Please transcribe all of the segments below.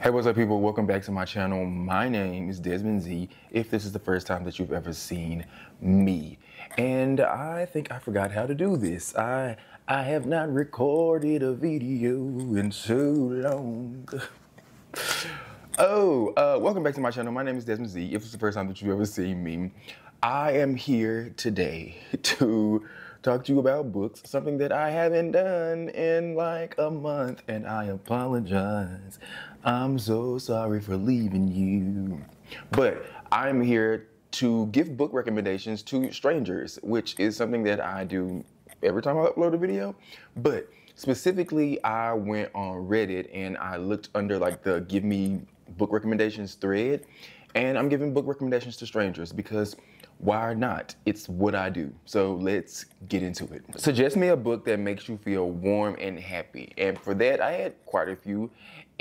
Hey, what's up, people? Welcome back to my channel. My name is Desmond Z, if this is the first time that you've ever seen me. And I think I forgot how to do this. I have not recorded a video in so long. Welcome back to my channel. My name is Desmond Z, if it's the first time that you've ever seen me. I am here today to talk to you about books, something that I haven't done in like a month, and I apologize. I'm so sorry for leaving you. But I'm here to give book recommendations to strangers, which is something that I do every time I upload a video. But specifically, I went on Reddit and I looked under like the give me book recommendations thread, and I'm giving book recommendations to strangers because why not? It's what I do. So let's get into it. Suggest me a book that makes you feel warm and happy. And for that, I had quite a few.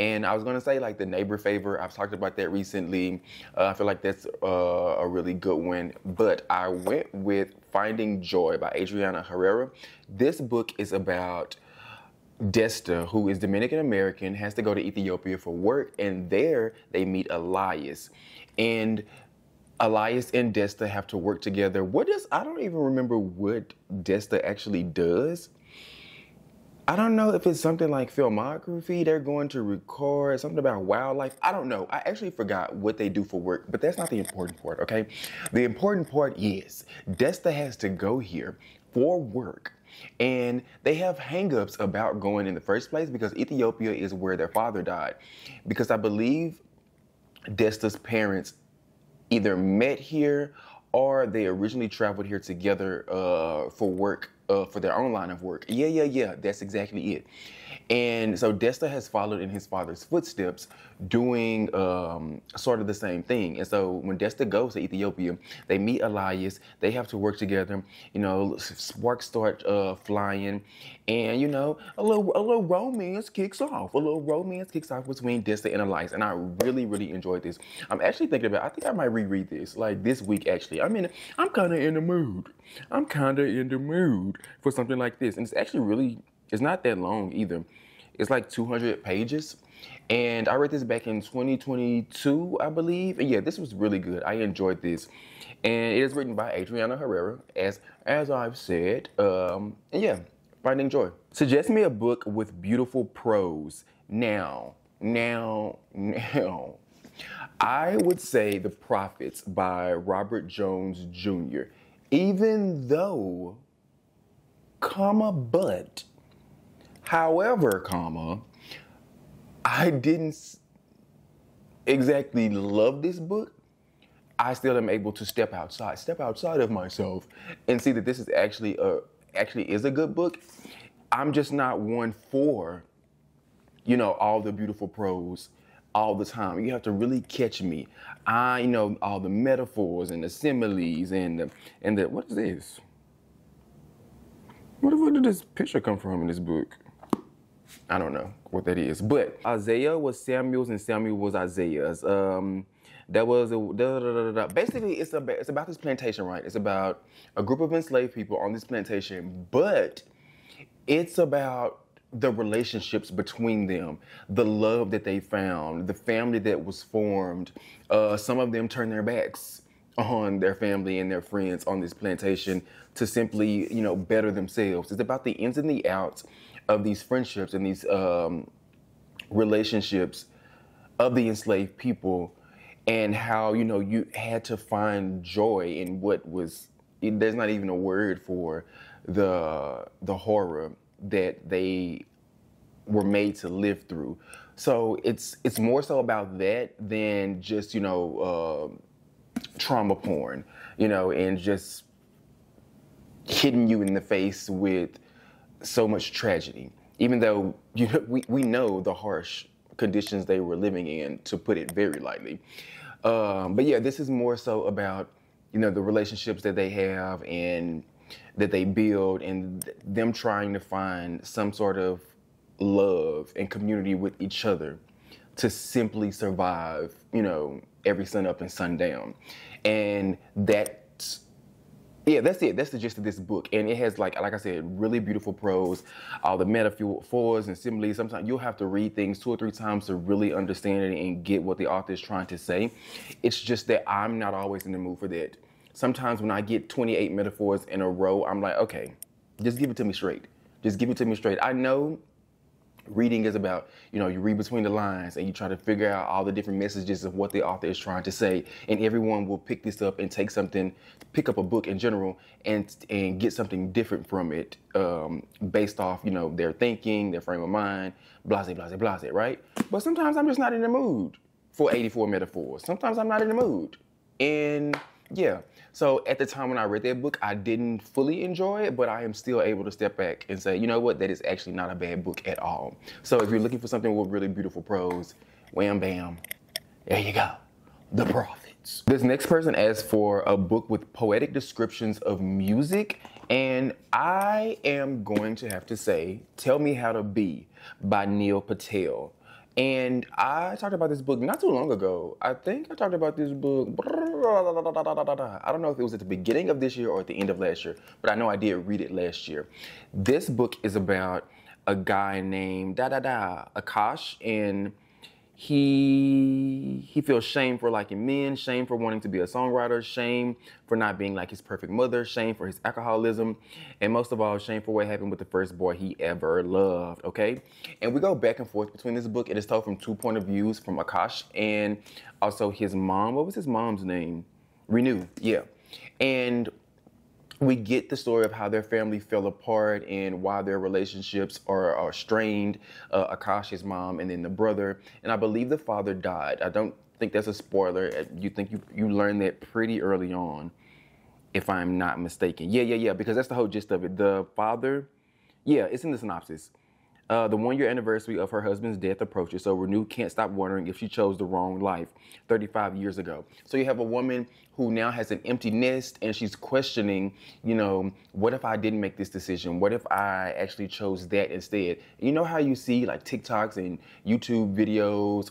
And I was gonna say like The Neighbor Favor. I've talked about that recently. I feel like that's a really good one. But I went with Finding Joy by Adriana Herrera. This book is about Desta, who is Dominican American, has to go to Ethiopia for work, and there they meet Elias. And Elias and Desta have to work together. I don't even remember what Desta actually does. I don't know if it's something like filmography they're going to record, something about wildlife. I don't know. I actually forgot what they do for work, but that's not the important part, okay? The important part is Desta has to go here for work, and they have hangups about going in the first place because Ethiopia is where their father died. Because I believe Desta's parents either met here or they originally traveled here together for work, for their own line of work. Yeah, that's exactly it. And so Desta has followed in his father's footsteps doing sort of the same thing. And so when Desta goes to Ethiopia, they meet Elias, they have to work together, you know, sparks start flying, and you know, a little romance kicks off. A little romance kicks off between Desta and Elias, and I really enjoyed this. I'm actually thinking about, I think I might reread this, like this week actually. I'm kinda in the mood. I'm kinda in the mood for something like this. And it's actually really, it's not that long either. It's like 200 pages. And I read this back in 2022, I believe. And yeah, this was really good. I enjoyed this. And it is written by Adriana Herrera, as I've said. And yeah, Finding Joy. Suggest me a book with beautiful prose. Now. I would say The Prophets by Robert Jones Jr. Even though, but, however, I didn't exactly love this book, I still am able to step outside of myself and see that this is actually is a good book. I'm just not one for, you know, all the beautiful prose all the time. You have to really catch me. You know, all the metaphors and the similes and the what is this? Where did this picture come from in this book? I don't know what that is. But Isaiah was Samuel's and Samuel was Isaiah's. That was basically it's about this plantation, right? It's about a group of enslaved people on this plantation, but it's about the relationships between them, the love that they found, the family that was formed. Some of them turned their backs on their family and their friends on this plantation to simply, you know, better themselves. It's about the ins and the outs of these friendships and these relationships of the enslaved people, and how, you know, you had to find joy in what was, there's not even a word for the horror that they were made to live through. So it's more so about that than just, you know, trauma porn, you know, and just hitting you in the face with so much tragedy. Even though, you know, we know the harsh conditions they were living in, to put it very lightly. But yeah, this is more so about, you know, the relationships that they have and that they build, and them trying to find some sort of love and community with each other to simply survive, you know, every sun up and sun down. And that's Yeah, that's it. That's the gist of this book. And it has, like I said, really beautiful prose, all the metaphors and similes. Sometimes you'll have to read things 2 or 3 times to really understand it and get what the author is trying to say. It's just that I'm not always in the mood for that. Sometimes when I get 28 metaphors in a row, I'm like, okay, just give it to me straight. Just give it to me straight. I know reading is about, you read between the lines and you try to figure out all the different messages of what the author is trying to say. And everyone will pick this up and take something, pick up a book in general and get something different from it, based off, their thinking, their frame of mind, blase, blase, blase, right? But sometimes I'm just not in the mood for 84 metaphors. Sometimes I'm not in the mood. And yeah, so at the time when I read that book, I didn't fully enjoy it, but I am still able to step back and say, you know what, that is actually not a bad book at all. So if you're looking for something with really beautiful prose, wham bam, there you go, The Prophets. This next person asked for a book with poetic descriptions of music, and I am going to have to say, Tell Me How to Be by Neil Patel. And I talked about this book not too long ago. I think I talked about this book, I don't know if it was at the beginning of this year or at the end of last year, but I know I did read it last year. This book is about a guy named Akash, and he feels shame for liking men, shame for wanting to be a songwriter, shame for not being like his perfect mother, shame for his alcoholism, and most of all, shame for what happened with the first boy he ever loved, okay? And we go back and forth between this book. It is told from 2 point of views, from Akash and also his mom. What was his mom's name? Renew, yeah. And we get the story of how their family fell apart and why their relationships are strained. Akash, his mom, and then the brother. And I believe the father died. I don't think that's a spoiler. You learn that pretty early on, if I'm not mistaken. Yeah, because that's the whole gist of it. The father, yeah, it's in the synopsis. The 1-year anniversary of her husband's death approaches, so Renew can't stop wondering if she chose the wrong life 35 years ago. So you have a woman who now has an empty nest and she's questioning, what if I didn't make this decision? What if I actually chose that instead? You know how you see like TikToks and YouTube videos,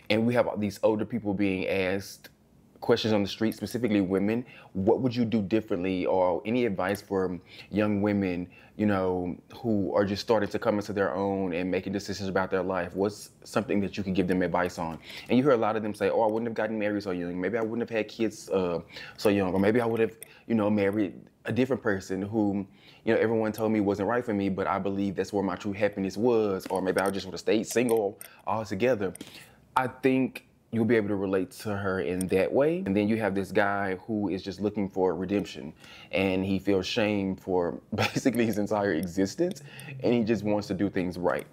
and we have these older people being asked questions on the street, specifically women, what would you do differently, or any advice for young women, who are just starting to come into their own and making decisions about their life? What's something that you could give them advice on? And you hear a lot of them say, oh, I wouldn't have gotten married so young. Maybe I wouldn't have had kids so young, or maybe I would have, married a different person who, everyone told me wasn't right for me, but I believe that's where my true happiness was, or maybe I just would have stayed single altogether. I think you'll be able to relate to her in that way. And then you have this guy who is just looking for redemption, and he feels shame for basically his entire existence, and he just wants to do things right.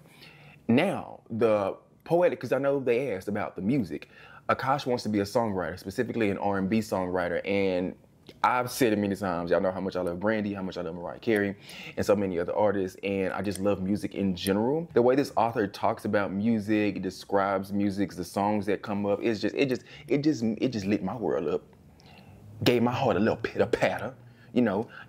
Now, the poetic, because I know they asked about the music, Akash wants to be a songwriter, specifically an R&B songwriter, and I've said it many times. Y'all know how much I love Brandy, how much I love Mariah Carey, and so many other artists, and I just love music in general. The way this author talks about music, describes music, the songs that come up, it just lit my world up. Gave my heart a little pitter-patter,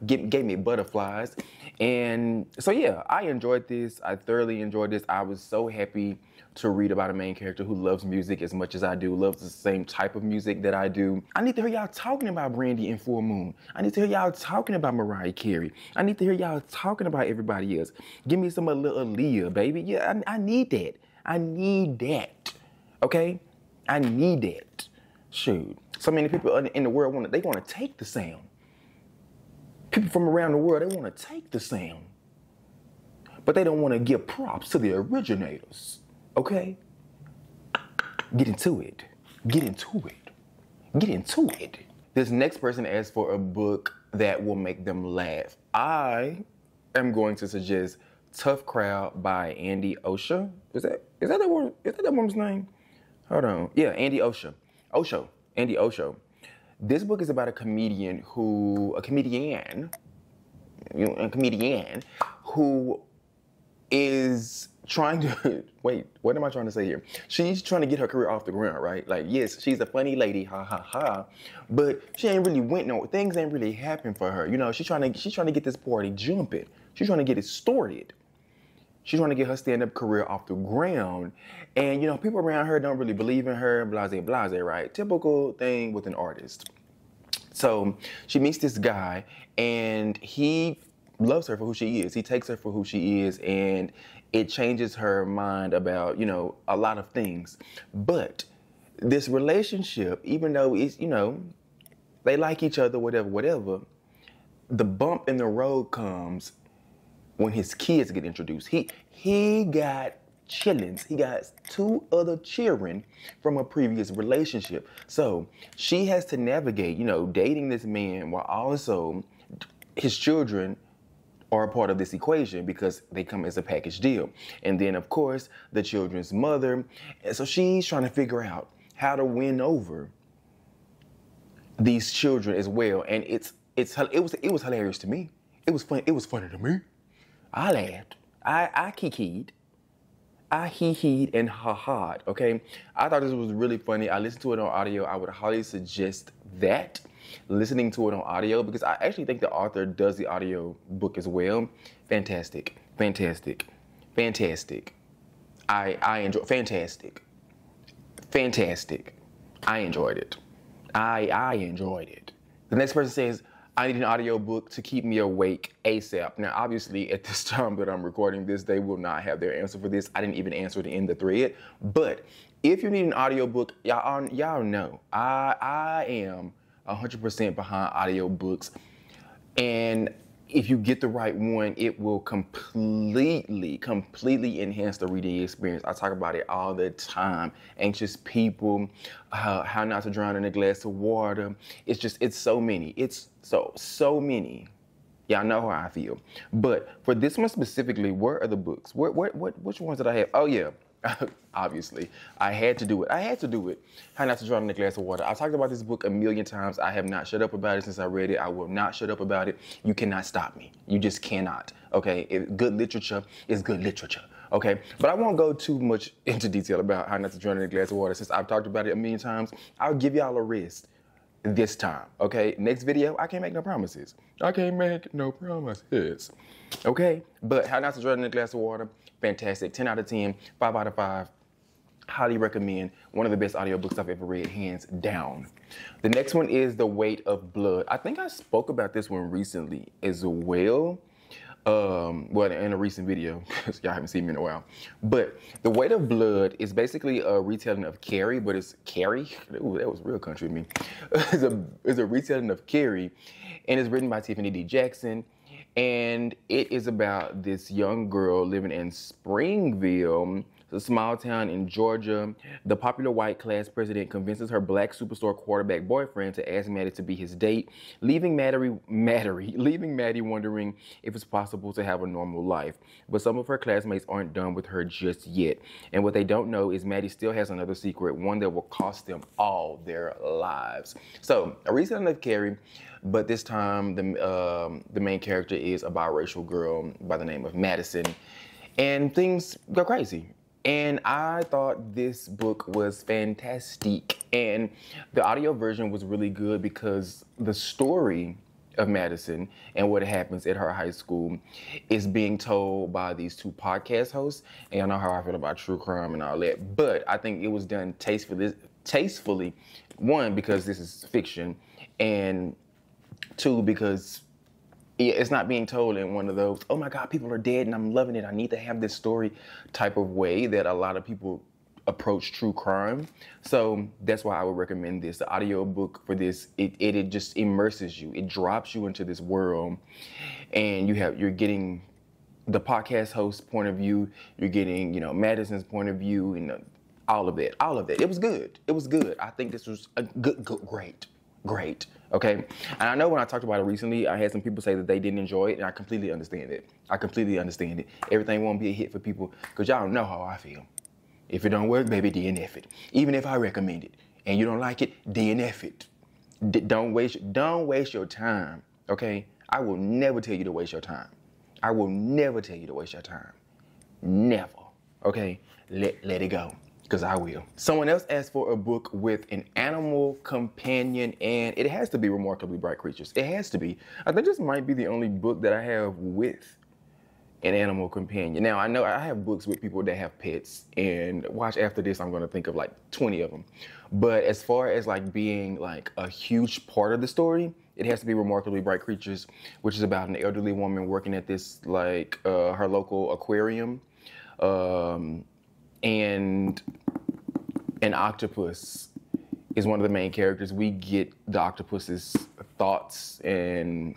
gave me butterflies. And so yeah, I enjoyed this. I thoroughly enjoyed this. I was so happy to read about a main character who loves music as much as I do, loves the same type of music that I do. I need to hear y'all talking about Brandy and Full Moon. I need to hear y'all talking about Mariah Carey. I need to hear y'all talking about everybody else. Give me some little Aaliyah, baby. Yeah, I need that. I need that. Okay? I need that. Shoot. So many people in the world want to take the sound. People from around the world, they want to take the sound, but they don't want to give props to the originators. Okay? Get into it. Get into it. Get into it. This next person asked for a book that will make them laugh. I am going to suggest Tough Crowd by Andy Osho. Is that that woman's name? Hold on. Yeah, Andy Osho. Andy Osho. This book is about a comedian who is trying to, wait, what am I trying to say here? She's trying to get her career off the ground, right? Like, yes, she's a funny lady, ha ha ha, but she ain't really things ain't really happened for her. She's trying to get this party jumping. She's trying to get it started. She's trying to get her stand-up career off the ground. And, people around her don't really believe in her, blase, blase, right? Typical thing with an artist. So she meets this guy, and he loves her for who she is. He takes her for who she is, and it changes her mind about, a lot of things. But this relationship, even though it's, they like each other, whatever, the bump in the road comes when his kids get introduced. He got chillings. He got 2 other children from a previous relationship. So she has to navigate, dating this man while also his children are a part of this equation because they come as a package deal. And then, of course, the children's mother. And so she's trying to figure out how to win over these children as well. And it was hilarious to me. It was fun. It was funny to me. I laughed. I kikied. I hee-heed and ha-ha'd, okay? I thought this was really funny. I listened to it on audio. I would highly suggest that, listening to it on audio, because I actually think the author does the audio book as well. Fantastic, fantastic, fantastic. I enjoy, fantastic, fantastic. I enjoyed it. I enjoyed it. The next person says, I need an audiobook to keep me awake ASAP. Now, obviously, at this time that I'm recording this, they will not have their answer for this. I didn't even answer it in the thread. But if you need an audiobook, y'all know, I am 100% behind audiobooks. And if you get the right one, it will completely enhance the reading experience. I talk about it all the time. Anxious People, How Not to Drown in a Glass of Water. It's so many. It's so many. Y'all know how I feel. But for this one specifically, where are the books? Which ones did I have? Oh yeah. Obviously, I had to do it. How Not to Drown in a Glass of Water. I've talked about this book a million times. I have not shut up about it since I read it. I will not shut up about it. You cannot stop me. You just cannot. Okay? Good literature is good literature. Okay? But I won't go too much into detail about How Not to Drown in a Glass of Water since I've talked about it a million times. I'll give y'all a rest this time. Okay? Next video, I can't make no promises. Okay? But How Not to Drown in a Glass of Water, fantastic. 10 out of 10, 5 out of 5. Highly recommend. One of the best audiobooks I've ever read, hands down. The next one is The Weight of Blood. I think I spoke about this one recently as well. Well, in a recent video, because y'all haven't seen me in a while. But The Weight of Blood is basically a retelling of Carrie, but it's Carrie. Ooh, that was real country of me. It's a retelling of Carrie, and it's written by Tiffany D. Jackson. And it is about this young girl living in Springville, a small town in Georgia. The popular white class president convinces her black superstar quarterback boyfriend to ask Maddie to be his date, leaving Maddie wondering if it's possible to have a normal life. But some of her classmates aren't done with her just yet. And what they don't know is Maddie still has another secret, one that will cost them all their lives. So, a retelling of Carrie, but this time the main character is a biracial girl by the name of Madison. And things go crazy. And I thought this book was fantastic. And the audio version was really good because the story of Madison and what happens at her high school is being told by these 2 podcast hosts. And I know how I feel about true crime and all that. But I think it was done tastefully. 1, because this is fiction. And 2, because it's not being told in one of those, oh my God, people are dead and I'm loving it, I need to have this story type of way that a lot of people approach true crime. So that's why I would recommend this. The audio book for this, it just immerses you. It drops you into this world, and you're getting the podcast host's point of view, you're getting, Madison's point of view, and all of it. It was good. I think this was a great. Okay, and I know when I talked about it recently, I had some people say that they didn't enjoy it, and I completely understand it. Everything won't be a hit for people, because y'all know how I feel. If it don't work, baby, DNF it. Even if I recommend it, and you don't like it, DNF it. Don't waste your time, okay? I will never tell you to waste your time. Never, okay? Let it go. Because I will. Someone else asked for a book with an animal companion, and it has to be Remarkably Bright Creatures. It has to be. I think this might be the only book that I have with an animal companion. Now, I know I have books with people that have pets, and watch after this, I'm gonna think of like 20 of them. But as far as like being like a huge part of the story, it has to be Remarkably Bright Creatures, which is about an elderly woman working at this like her local aquarium, and an octopus is one of the main characters. We get the octopus's thoughts and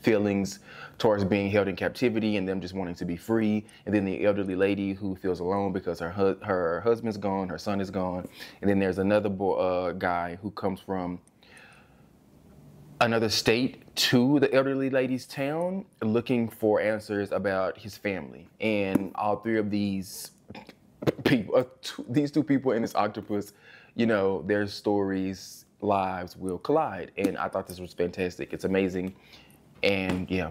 feelings towards being held in captivity and them just wanting to be free. And then the elderly lady who feels alone because her husband's gone, her son is gone. And then there's another guy who comes from another state to the elderly lady's town looking for answers about his family. And all three of these people, these two people in this octopus, you know, their stories, lives will collide. And I thought this was fantastic. It's amazing. And yeah.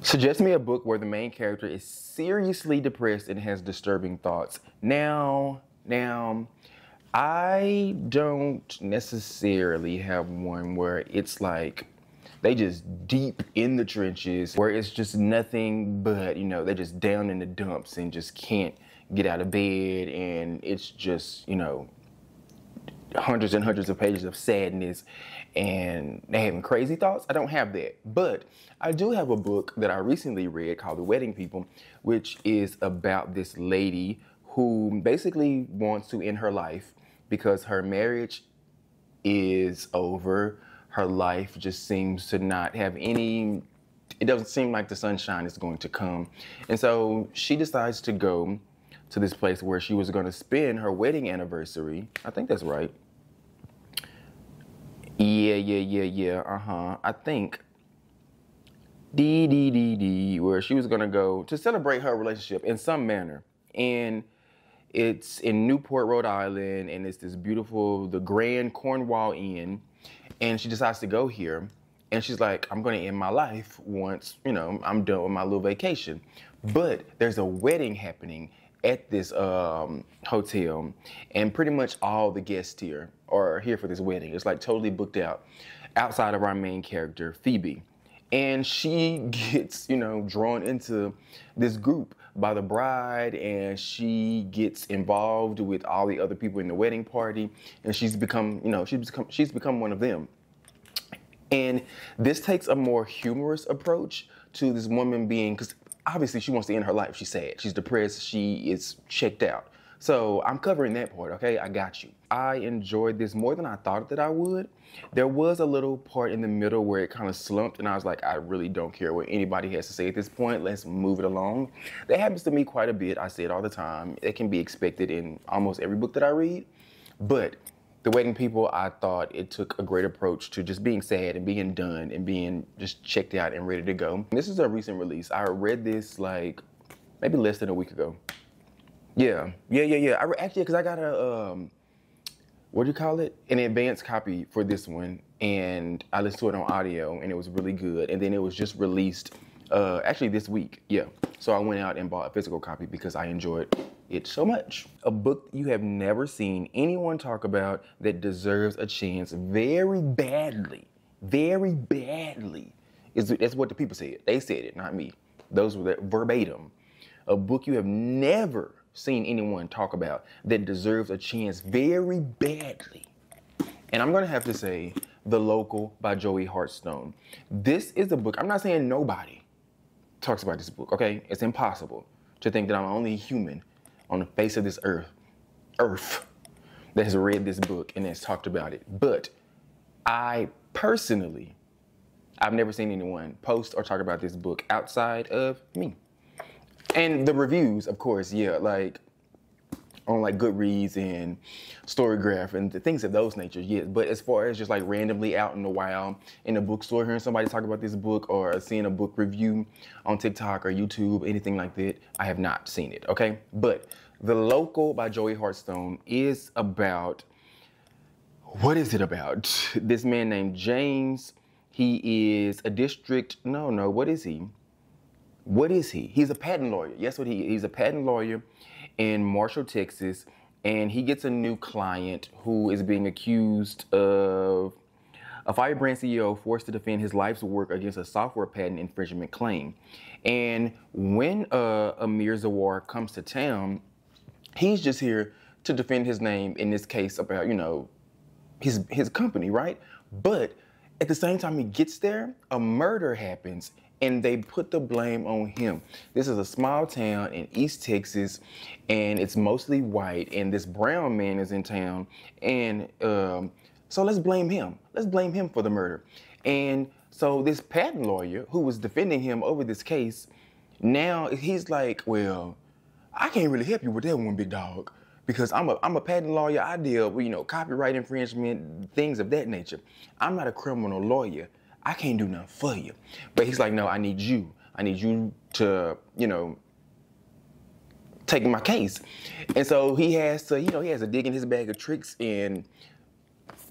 Suggest me a book where the main character is seriously depressed and has disturbing thoughts. Now, I don't necessarily have one where it's like they just deep in the trenches, where it's just nothing but, you know, they're just down in the dumps and just can't get out of bed, and it's just, you know, hundreds and hundreds of pages of sadness and they having crazy thoughts. I don't have that, but I do have a book that I recently read called The Wedding People, which is about this lady who basically wants to end her life because her marriage is over. Her life just seems to not have any, it doesn't seem like the sunshine is going to come. And so she decides to go to this place where she was going to spend her wedding anniversary. I think that's right. Yeah. I think where she was gonna go to celebrate her relationship in some manner. And it's in Newport, Rhode Island, and it's this beautiful, the Grand Cornwall Inn. And she decides to go here. And she's like, I'm gonna end my life once, you know, I'm done with my little vacation. But there's a wedding happening at this hotel, and pretty much all the guests here are here for this wedding. It's like totally booked out outside of our main character, Phoebe. And she gets, you know, drawn into this group by the bride, and she gets involved with all the other people in the wedding party, and she's become, you know, she's become one of them. And this takes a more humorous approach to this woman being, because obviously she wants to end her life. She's sad, she's depressed, she is checked out. So I'm covering that part, okay? I got you. I enjoyed this more than I thought that I would. There was a little part in the middle where it kind of slumped, and I was like, I really don't care what anybody has to say at this point. Let's move it along. That happens to me quite a bit. I say it all the time. It can be expected in almost every book that I read. But The Wedding People, I thought it took a great approach to just being sad and being done and being just checked out and ready to go. This is a recent release. I read this like maybe less than a week ago. Yeah. Actually, because I got a, what do you call it? An advanced copy for this one, and I listened to it on audio, and it was really good. And then it was just released, actually this week, yeah. So I went out and bought a physical copy because I enjoyed it so much. A book you have never seen anyone talk about that deserves a chance very badly, that's what the people said. They said it, not me. Those were verbatim. A book you have never seen anyone talk about that deserves a chance very badly. And I'm gonna have to say The Local by Joey Hartstone. This is a book, I'm not saying nobody talks about this book, okay? It's impossible to think that I'm the only human on the face of this earth that has read this book and has talked about it. But I personally, I've never seen anyone post or talk about this book outside of me. And the reviews, of course, yeah, like on like Goodreads and Storygraph and the things of those natures, yes. But as far as just like randomly out in the wild in a bookstore hearing somebody talk about this book or seeing a book review on TikTok or YouTube, anything like that, I have not seen it, okay? But The Local by Joey Hartstone is about, what is it about? This man named James, he is a what is he? What is he? He's a patent lawyer. Yes, he's a patent lawyer in Marshall, Texas, and he gets a new client who is being accused of A firebrand CEO forced to defend his life's work against a software patent infringement claim. And when Amir Zawar comes to town, he's just here to defend his name, in this case about, his company, right? But at the same time he gets there, a murder happens and they put the blame on him. This is a small town in East Texas and it's mostly white, and this brown man is in town, and so let's blame him. Let's blame him for the murder. And so this patent lawyer who was defending him over this case, now he's like, well, I can't really help you with that one, big dog, because I'm a patent lawyer. I deal with, copyright infringement, things of that nature. I'm not a criminal lawyer. I can't do nothing for you. But he's like, no, I need you. I need you to, take my case. And so he has to dig in his bag of tricks and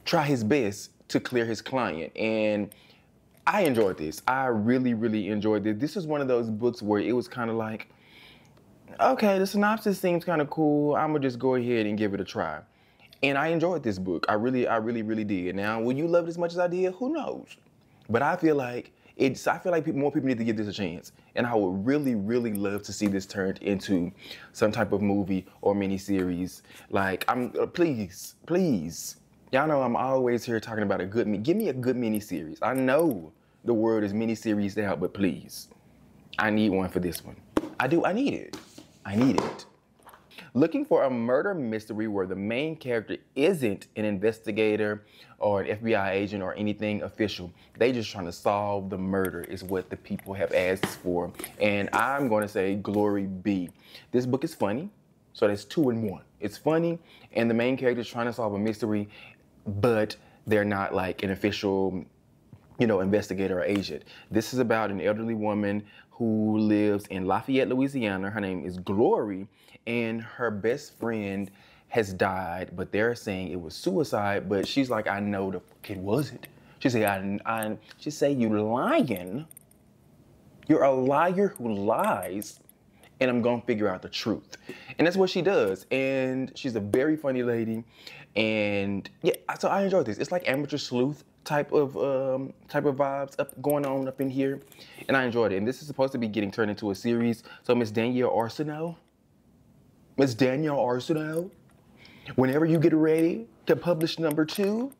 try his best to clear his client. And I enjoyed this. I really, really enjoyed this. This is one of those books where it was kind of like, okay, the synopsis seems kind of cool. I'm gonna just go ahead and give it a try. And I enjoyed this book. I really, really did. Now, will you love it as much as I did? Who knows? But I feel like more people need to give this a chance. And I would really, really love to see this turned into some type of movie or miniseries. Like, please. Y'all know I'm always here talking about give me a good miniseries. I know the word is miniseries out, but please, I need one for this one. I need it. Looking for a murder mystery where the main character isn't an investigator or an FBI agent or anything official. They just trying to solve the murder is what the people have asked for. And I'm going to say glory be. This book is funny, so that's 2 in 1. It's funny, and the main character is trying to solve a mystery, but they're not like an official investigator or agent. This is about an elderly woman who lives in Lafayette, Louisiana. Her name is Glory, and her best friend has died, but they're saying it was suicide, but she's like, I know the fuck it wasn't. She say, you lying. You're a liar who lies, and I'm gonna figure out the truth. And that's what she does. And she's a very funny lady. And yeah, so I enjoyed this. It's like amateur sleuth type of vibes going on up in here. And I enjoyed it. And this is supposed to be getting turned into a series. So Miss Danielle Arsenault, whenever you get ready to publish number 2,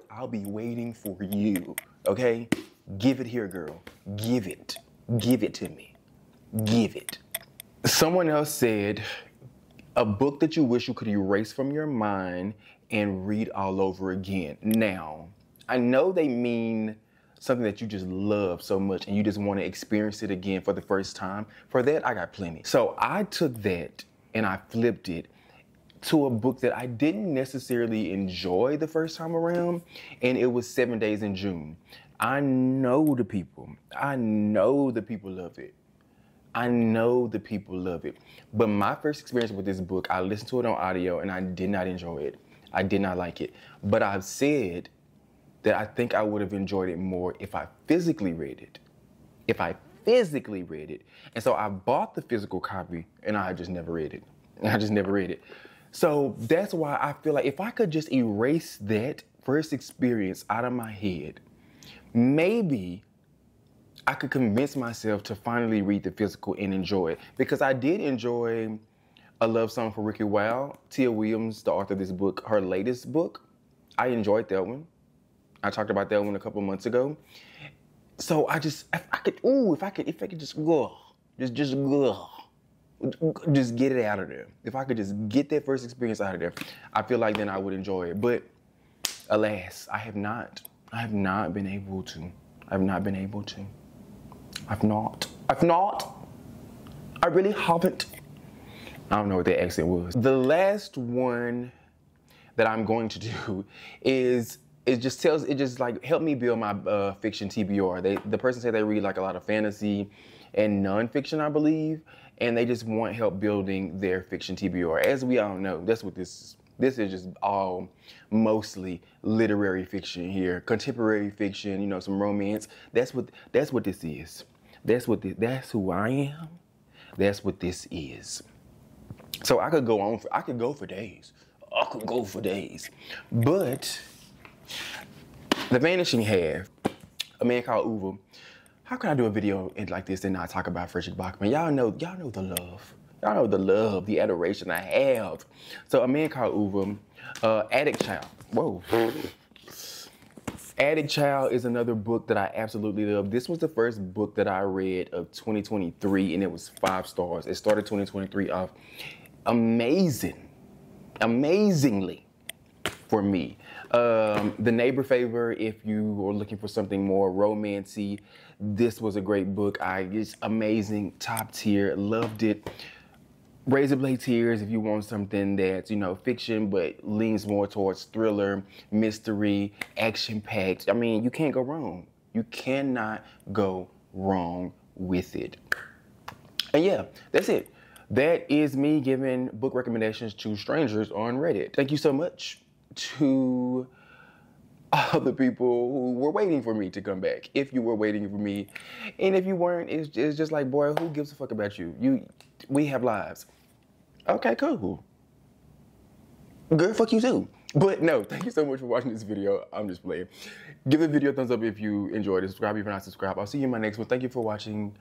I'll be waiting for you, okay? Give it here, girl. Give it. Give it to me. Give it. Someone else said, a book that you wish you could erase from your mind and read all over again. Now, I know they mean something that you just love so much and you just want to experience it again for the first time. For that, I got plenty. So I took that and I flipped it to a book that I didn't necessarily enjoy the first time around, and it was 7 Days in June. I know the people love it. But my first experience with this book, I listened to it on audio and I did not enjoy it. I did not like it. But I've said that I think I would have enjoyed it more if I physically read it. And so I bought the physical copy and I just never read it. So that's why I feel like if I could just erase that first experience out of my head, maybe I could convince myself to finally read the physical and enjoy it. Because I did enjoy A Love Song for Ricky Wilde, Tia Williams, the author of this book, her latest book. I enjoyed that one. I talked about that one a couple months ago. So if I could just get it out of there. If I could just get that first experience out of there, I feel like then I would enjoy it. But alas, I have not been able to. I really haven't. I don't know what that accent was. The last one that I'm going to do is help me build my fiction TBR. The person said they read like a lot of fantasy and nonfiction, I believe, and they just want help building their fiction TBR. As we all know, that's what this is. This is just all mostly literary fiction here, contemporary fiction, some romance. That's what this is. That's who I am. That's what this is. So I could go for days. But The Vanishing Half, a man called Uwe. How can I do a video like this and not talk about Fredrik Backman? Y'all know the love. Y'all know the love, the adoration I have. So A Man Called Uwe, Addict Child. Whoa. Addict Child is another book that I absolutely love. This was the first book that I read of 2023, and it was 5 stars. It started 2023 off amazingly for me. The Neighbor Favor, if you are looking for something more romancy, this was a great book. It's amazing, top tier, loved it. Razor Blade Tears, if you want something that's, you know, fiction, but leans more towards thriller, mystery, action-packed. I mean, you can't go wrong. You cannot go wrong with it. And yeah, that's it. That is me giving book recommendations to strangers on Reddit. Thank you so much to all the people who were waiting for me to come back. If you were waiting for me, and if you weren't, it's just like, boy, who gives a fuck about you? We have lives. Okay, cool. Good, fuck you too. But no, thank you so much for watching this video. I'm just playing. Give the video a thumbs up if you enjoyed it. Subscribe if you're not subscribed. I'll see you in my next one. Thank you for watching.